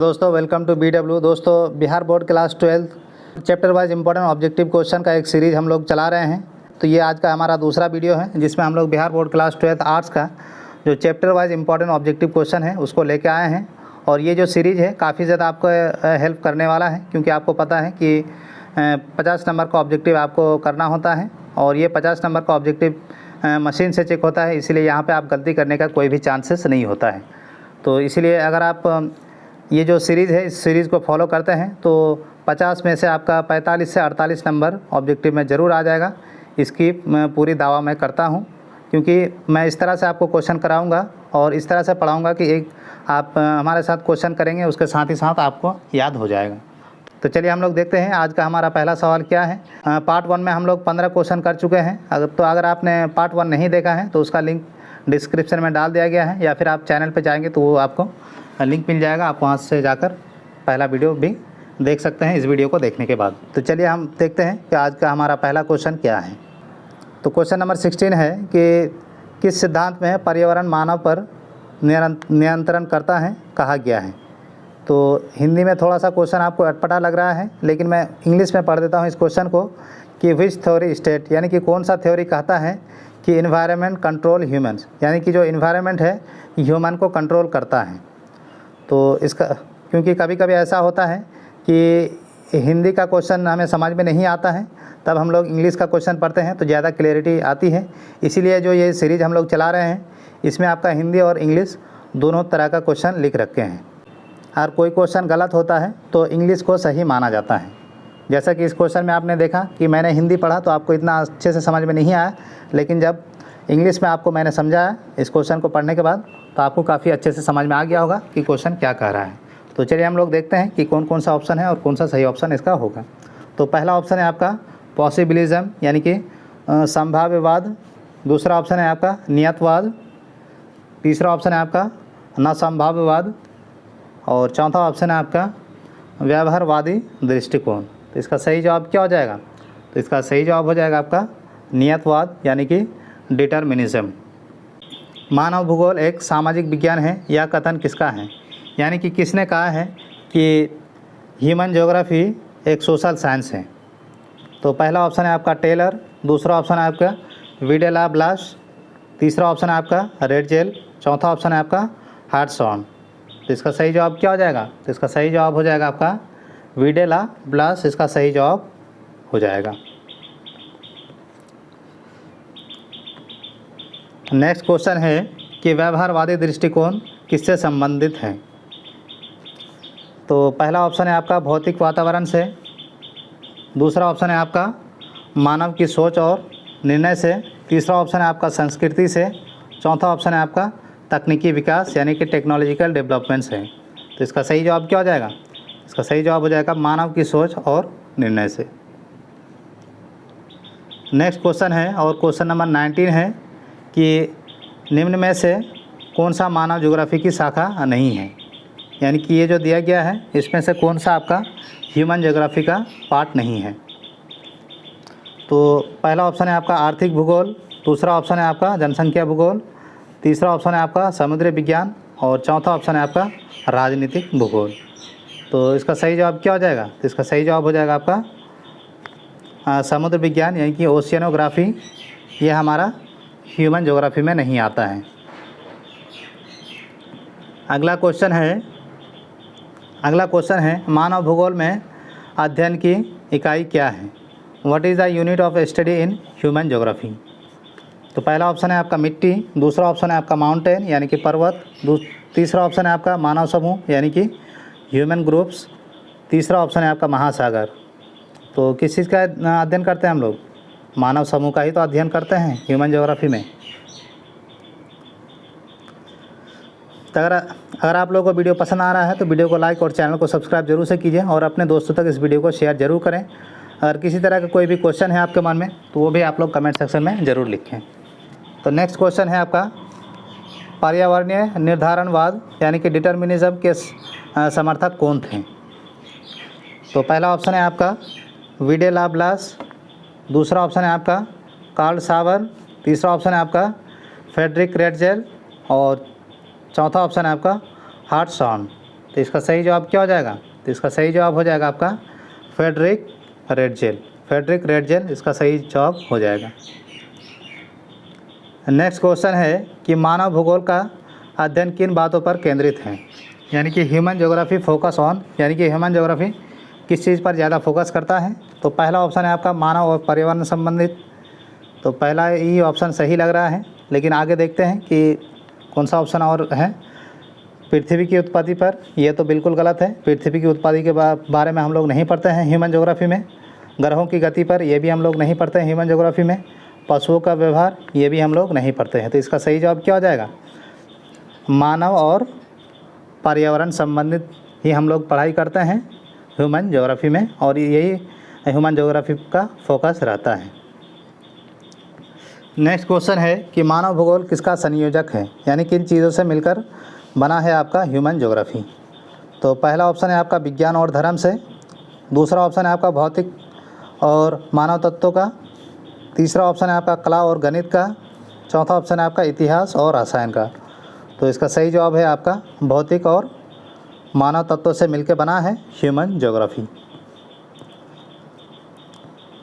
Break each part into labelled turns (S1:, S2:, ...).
S1: दोस्तों welcome to BW। दोस्तों Bihar board class 12 chapter wise important objective question का एक सीरीज़ हम लोग चला रहे हैं। तो ये आज का हमारा दूसरा वीडियो है जिसमें हम लोग बिहार बोर्ड क्लास 12 आर्ट्स का जो chapter wise important objective question है उसको लेके आए हैं। और ये जो सीरीज़ है काफ़ी ज़्यादा आपको हेल्प करने वाला है, क्योंकि आपको पता है कि 50 नंबर का ऑब्जेक्टिव आपको करना होता है और ये 50 नंबर का ऑब्जेक्टिव मशीन से चेक होता है, इसीलिए यहाँ पर आप गलती करने का कोई भी चांसेस नहीं होता है। तो इसीलिए अगर आप ये जो सीरीज़ है इस सीरीज़ को फॉलो करते हैं तो 50 में से आपका 45 से 48 नंबर ऑब्जेक्टिव में ज़रूर आ जाएगा। इसकी पूरी दावा मैं करता हूँ, क्योंकि मैं इस तरह से आपको क्वेश्चन कराऊंगा और इस तरह से पढ़ाऊंगा कि एक आप हमारे साथ क्वेश्चन करेंगे, उसके साथ ही साथ आपको याद हो जाएगा। तो चलिए हम लोग देखते हैं आज का हमारा पहला सवाल क्या है। पार्ट 1 में हम लोग 15 क्वेश्चन कर चुके हैं। अगर आपने पार्ट 1 नहीं देखा है तो उसका लिंक डिस्क्रिप्शन में डाल दिया गया है, या फिर आप चैनल पर जाएंगे तो वो आपको लिंक मिल जाएगा। आप वहाँ से जाकर पहला वीडियो भी देख सकते हैं इस वीडियो को देखने के बाद। तो चलिए हम देखते हैं कि आज का हमारा पहला क्वेश्चन क्या है। तो क्वेश्चन नंबर 16 है कि किस सिद्धांत में पर्यावरण मानव पर नियंत्रण करता है कहा गया है। तो हिंदी में थोड़ा सा क्वेश्चन आपको अटपटा लग रहा है, लेकिन मैं इंग्लिश में पढ़ देता हूँ इस क्वेश्चन को कि विच थ्योरी स्टेट, यानी कि कौन सा थ्योरी कहता है कि इन्वायरमेंट कंट्रोल ह्यूमन्स, यानी कि जो इन्वायरमेंट है ह्यूमन को कंट्रोल करता है। तो इसका क्योंकि कभी कभी ऐसा होता है कि हिंदी का क्वेश्चन हमें समझ में नहीं आता है, तब हम लोग इंग्लिश का क्वेश्चन पढ़ते हैं तो ज़्यादा क्लैरिटी आती है। इसीलिए जो ये सीरीज़ हम लोग चला रहे हैं इसमें आपका हिंदी और इंग्लिश दोनों तरह का क्वेश्चन लिख रखे हैं। और कोई क्वेश्चन गलत होता है तो इंग्लिश को सही माना जाता है। जैसा कि इस क्वेश्चन में आपने देखा कि मैंने हिंदी पढ़ा तो आपको इतना अच्छे से समझ में नहीं आया, लेकिन जब इंग्लिश में आपको मैंने समझाया इस क्वेश्चन को पढ़ने के बाद तो आपको काफ़ी अच्छे से समझ में आ गया होगा कि क्वेश्चन क्या कह रहा है। तो चलिए हम लोग देखते हैं कि कौन कौन सा ऑप्शन है और कौन सा सही ऑप्शन इसका होगा। तो पहला ऑप्शन है आपका पॉसिबिलिज्म, यानी कि संभाव्यवाद। दूसरा ऑप्शन है आपका नियतवाद। तीसरा ऑप्शन है आपका नसंभाव्यवाद। और चौथा ऑप्शन है आपका व्यवहारवादी दृष्टिकोण। तो इसका सही जवाब क्या हो जाएगा? तो इसका सही जवाब हो जाएगा आपका नियतवाद, यानी कि डिटर्मिनिज्म। मानव भूगोल एक सामाजिक विज्ञान है, यह कथन किसका है? यानी कि किसने कहा है कि ह्यूमन ज्योग्राफी एक सोशल साइंस है। तो पहला ऑप्शन है आपका टेलर। दूसरा ऑप्शन है आपका विडेला ब्लास। तीसरा ऑप्शन है आपका रेडजेल। चौथा ऑप्शन है आपका हार्टसॉन। तो इसका सही जवाब क्या हो जाएगा? तो इसका सही जवाब हो जाएगा आपका विडेला ब्लास। इसका सही जवाब हो जाएगा। नेक्स्ट क्वेश्चन है कि व्यवहारवादी दृष्टिकोण किससे संबंधित है। तो पहला ऑप्शन है आपका भौतिक वातावरण से। दूसरा ऑप्शन है आपका मानव की सोच और निर्णय से। तीसरा ऑप्शन है आपका संस्कृति से। चौथा ऑप्शन है आपका तकनीकी विकास, यानी कि टेक्नोलॉजिकल डेवलपमेंट से। तो इसका सही जवाब क्या हो जाएगा? इसका सही जवाब हो जाएगा मानव की सोच और निर्णय से। नेक्स्ट क्वेश्चन है और क्वेश्चन नंबर 19 है कि निम्न में से कौन सा मानव ज्योग्राफी की शाखा नहीं है। यानी कि ये जो दिया गया है इसमें से कौन सा आपका ह्यूमन ज्योग्राफी का पार्ट नहीं है। तो पहला ऑप्शन है आपका आर्थिक भूगोल। दूसरा ऑप्शन है आपका जनसंख्या भूगोल। तीसरा ऑप्शन है आपका समुद्री विज्ञान। और चौथा ऑप्शन है आपका राजनीतिक भूगोल। तो इसका सही जवाब क्या हो जाएगा? तो इसका सही जवाब हो जाएगा आपका समुद्र विज्ञान, यानी कि ओशियनोग्राफी। ये हमारा ह्यूमन ज्योग्राफी में नहीं आता है। अगला क्वेश्चन है मानव भूगोल में अध्ययन की इकाई क्या है? What is the unit of study in human geography. तो पहला ऑप्शन है आपका मिट्टी। दूसरा ऑप्शन है आपका माउंटेन, यानी कि पर्वत। तीसरा ऑप्शन है आपका मानव समूह, यानी कि ह्यूमन ग्रुप्स। तीसरा ऑप्शन है आपका महासागर। तो किस चीज़ का अध्ययन करते हैं हम लोग? मानव समूह का ही तो अध्ययन करते हैं ह्यूमन ज्योग्राफी में। तो अगर आप लोगों को वीडियो पसंद आ रहा है तो वीडियो को लाइक और चैनल को सब्सक्राइब जरूर से कीजिए और अपने दोस्तों तक इस वीडियो को शेयर जरूर करें। अगर किसी तरह का कोई भी क्वेश्चन है आपके मन में तो वो भी आप लोग कमेंट सेक्शन में ज़रूर लिखें। तो नेक्स्ट क्वेश्चन है आपका पर्यावरणीय निर्धारणवाद, यानी कि डिटर्मिनिज्म के समर्थक कौन थे। तो पहला ऑप्शन है आपका विडेला ब्लास। दूसरा ऑप्शन है आपका कार्ल सावर। तीसरा ऑप्शन है आपका फ्रेडरिक रेडजेल। और चौथा ऑप्शन है आपका हार्टसॉन। तो इसका सही जवाब क्या हो जाएगा? तो इसका सही जवाब हो जाएगा आपका फ्रेडरिक रेटजेल। फ्रेडरिक रेटजेल इसका सही जवाब हो जाएगा। नेक्स्ट क्वेश्चन है कि मानव भूगोल का अध्ययन किन बातों पर केंद्रित है? यानी कि ह्यूमन ज्योग्राफी फोकस ऑन, यानी कि ह्यूमन ज्योग्राफी किस चीज़ पर ज़्यादा फोकस करता है? तो पहला ऑप्शन है आपका मानव और पर्यावरण संबंधित। तो पहला ही ऑप्शन सही लग रहा है, लेकिन आगे देखते हैं कि कौन सा ऑप्शन और है। पृथ्वी की उत्पत्ति पर, यह तो बिल्कुल गलत है। पृथ्वी की उत्पत्ति के बारे में हम लोग नहीं पढ़ते हैं ह्यूमन ज्योग्राफी में। ग्रहों की गति पर, यह भी हम लोग नहीं पढ़ते हैं ह्यूमन ज्योग्राफी में। पशुओं का व्यवहार, ये भी हम लोग नहीं पढ़ते हैं। तो इसका सही जवाब क्या हो जाएगा? मानव और पर्यावरण संबंधित ही हम लोग पढ़ाई करते हैं ह्यूमन ज्योग्राफी में, और यही ह्यूमन ज्योग्राफी का फोकस रहता है। नेक्स्ट क्वेश्चन है कि मानव भूगोल किसका संयोजक है? यानी किन चीज़ों से मिलकर बना है आपका ह्यूमन ज्योग्राफी? तो पहला ऑप्शन है आपका विज्ञान और धर्म से। दूसरा ऑप्शन है आपका भौतिक और मानव तत्वों का। तीसरा ऑप्शन है आपका कला और गणित का। चौथा ऑप्शन है आपका इतिहास और रसायन का। तो इसका सही जवाब है आपका भौतिक और मानव तत्वों से मिलकर बना है ह्यूमन ज्योग्राफी।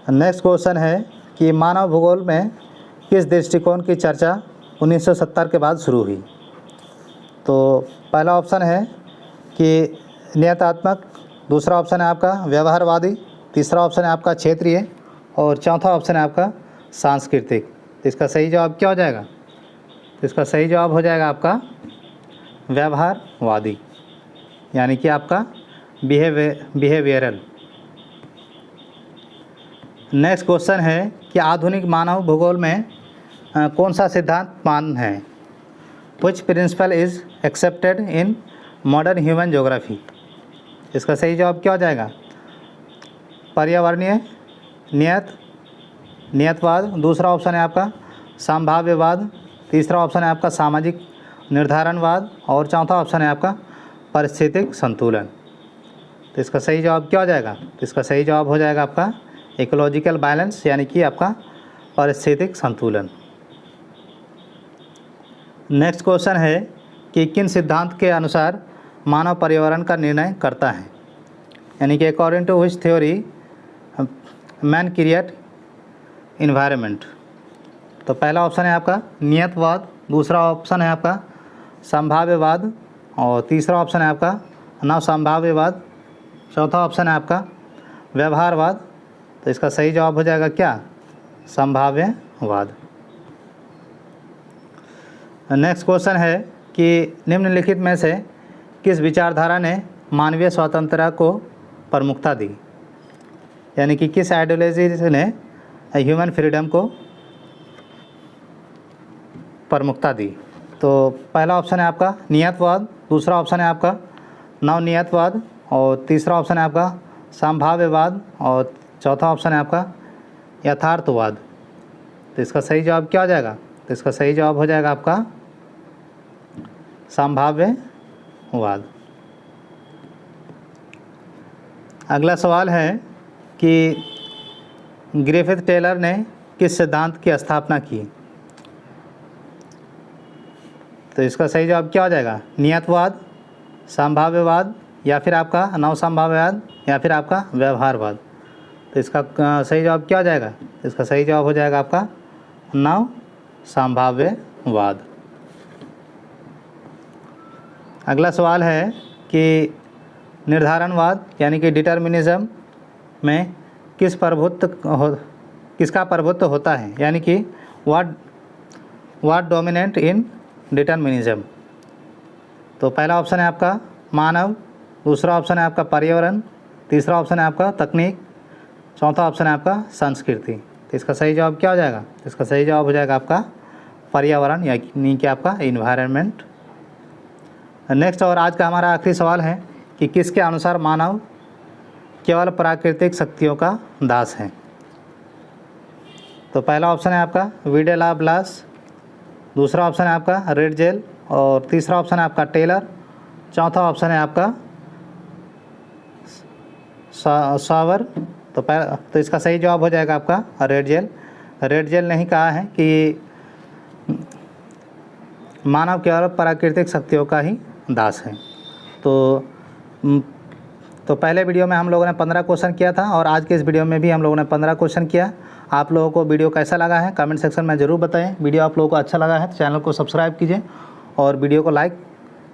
S1: नेक्स्ट क्वेश्चन है कि मानव भूगोल में किस दृष्टिकोण की चर्चा 1970 के बाद शुरू हुई? तो पहला ऑप्शन है कि नियतात्मक। दूसरा ऑप्शन है आपका व्यवहारवादी। तीसरा ऑप्शन है आपका क्षेत्रीय, और चौथा ऑप्शन है आपका सांस्कृतिक। तो इसका सही जवाब क्या हो जाएगा? तो इसका सही जवाब हो जाएगा आपका व्यवहारवादी, यानी कि आपका बिहेवियरल। नेक्स्ट क्वेश्चन है कि आधुनिक मानव भूगोल में कौन सा सिद्धांत मान्य है? Which principle is accepted in modern human geography? इसका सही जवाब क्या हो जाएगा? पर्यावरणीय नियतवाद। दूसरा ऑप्शन है आपका संभाव्यवाद। तीसरा ऑप्शन है आपका सामाजिक निर्धारणवाद, और चौथा ऑप्शन है आपका पारिस्थितिक संतुलन। तो इसका सही जवाब क्या हो जाएगा? तो इसका सही जवाब हो जाएगा आपका इकोलॉजिकल बैलेंस, यानी कि आपका पारिस्थितिक संतुलन। नेक्स्ट क्वेश्चन है कि किन सिद्धांत के अनुसार मानव पर्यावरण का निर्णय करता है? यानी कि according to which theory man create environment? तो पहला ऑप्शन है आपका नियतवाद। दूसरा ऑप्शन है आपका संभाव्यवाद, और तीसरा ऑप्शन है आपका नवसंभाव्यवाद। चौथा ऑप्शन है आपका व्यवहारवाद। तो इसका सही जवाब हो जाएगा क्या? संभाव्यवाद। नेक्स्ट क्वेश्चन है कि निम्नलिखित में से किस विचारधारा ने मानवीय स्वतंत्रता को प्रमुखता दी? यानी कि किस आइडियोलॉजी ने ह्यूमन फ्रीडम को प्रमुखता दी? तो पहला ऑप्शन है आपका नियतवाद। दूसरा ऑप्शन है आपका नवनियतवाद, और तीसरा ऑप्शन है आपका संभाव्यवाद, और चौथा ऑप्शन है आपका यथार्थवाद। तो इसका सही जवाब क्या हो जाएगा? तो इसका सही जवाब हो जाएगा आपका संभाव्यवाद। अगला सवाल है कि ग्रिफिथ टेलर ने किस सिद्धांत की स्थापना की? तो इसका सही जवाब क्या हो जाएगा? नियतवाद, संभाव्यवाद, या फिर आपका नवसंभाव्यवाद, या फिर आपका व्यवहारवाद। तो इसका सही जवाब क्या हो जाएगा? इसका सही जवाब हो जाएगा आपका नवसंभाव्यवाद। अगला सवाल है कि निर्धारणवाद यानी कि डिटर्मिनिज्म में किसका प्रभुत्व होता है? यानी कि व्हाट डोमिनेंट इन डिटर्मिनिज्म? तो पहला ऑप्शन है आपका मानव। दूसरा ऑप्शन है आपका पर्यावरण। तीसरा ऑप्शन है आपका तकनीक। चौथा ऑप्शन है आपका संस्कृति। तो इसका सही जवाब क्या हो जाएगा? इसका सही जवाब हो जाएगा आपका पर्यावरण, यानी कि आपका इन्वायरमेंट। नेक्स्ट और आज का हमारा आखिरी सवाल है कि किसके अनुसार मानव केवल प्राकृतिक शक्तियों का दास है? तो पहला ऑप्शन है आपका विडेलाब्लास। दूसरा ऑप्शन है आपका रेटजेल, और तीसरा ऑप्शन है आपका टेलर। चौथा ऑप्शन है आपका सावर। तो इसका सही जवाब हो जाएगा आपका रेटजेल। रेटजेल ने ही कहा है कि मानव केवल प्राकृतिक शक्तियों का ही दास है। तो तो पहले वीडियो में हम लोगों ने 15 क्वेश्चन किया था और आज के इस वीडियो में भी हम लोगों ने 15 क्वेश्चन किया। आप लोगों को वीडियो कैसा लगा है कमेंट सेक्शन में ज़रूर बताएं। वीडियो आप लोगों को अच्छा लगा है तो चैनल को सब्सक्राइब कीजिए और वीडियो को लाइक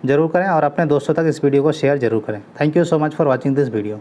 S1: ज़रूर करें और अपने दोस्तों तक इस वीडियो को शेयर ज़रूर करें। Thank you so much for watching this video.